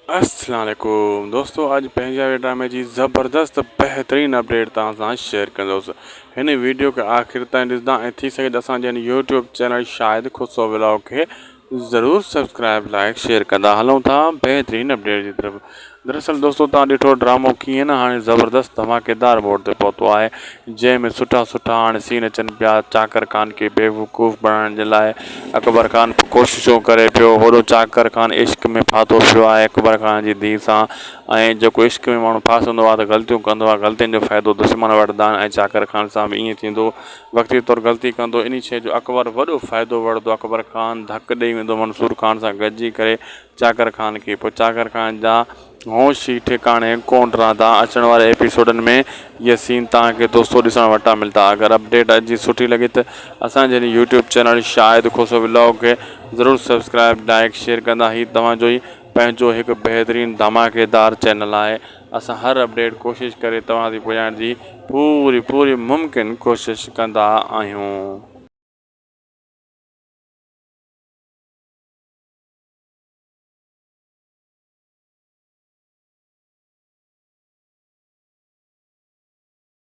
अस्सलाम वालेकुम दोस्तों, अॼु पंहिंजा ड्रामे जी ज़बरदस्त बहितरीन अपडेट तव्हां सां शेयर कंदुसि। हिन वीडियो खे आख़िर ताईं ॾिसंदा ऐं थी सघे त असांजे हिन यूट्यूब चैनल शायदि खुसो व्लॉग खे ज़रूरु सब्सक्राइब लाइक शेयर कंदा। हलूं था बहितरीन अपडेट जी तरफ़। दरअसल दोस्तों, तव्हां ॾिठो ड्रामो कीअं न हाणे ज़बरदस्त धमाकेदार मोड़ ते पहुतो आहे, जंहिंमें सुठा सुठा हाणे सीन अचनि पिया। चाकर ख़ान खे बेवकूफ़ बणाइण जे लाइ अकबर ख़ान कोशिशूं करे पियो। होॾो चाकर ख़ान इश्क में फाथो पियो आहे अकबर ख़ान जी धीउ सां। ऐं जेको इश्क में माण्हू फासंदो आहे त ग़लतियूं कंदो आहे, ग़लतियुनि जो फ़ाइदो दुश्मन वठंदा आहिनि। ऐं चाकर ख़ान सां बि ईअं थींदो, वक़्ती तौरु ग़लती कंदो, इन शइ जो अकबर वॾो फ़ाइदो वठंदो। अकबर ख़ान धकु ॾेई वेंदो मंसूर ख़ान सां गॾिजी करे चाकर ख़ान खे। पोइ चाकर ख़ान जा होश ई ठिकाणे कोन रहंदा। अचण वारे एपिसोडनि में इहे सीन तव्हांखे दोस्तों ॾिसण वटा मिलंदा। अगरि अपडेट अॼु जी सुठी लॻे त असांजे यूट्यूब चैनल शायदि खुसो व्लॉग खे ज़रूरु सब्सक्राइब लाइक शेयर कंदा। ही तव्हांजो ई पंहिंजो हिकु बहितरीनु धमाकेदार चैनल आहे। असां हर अपडेट कोशिशि करे तव्हां ताईं पहुचाइण जी पूरी मुमकिन कोशिशि कंदा आहियूं।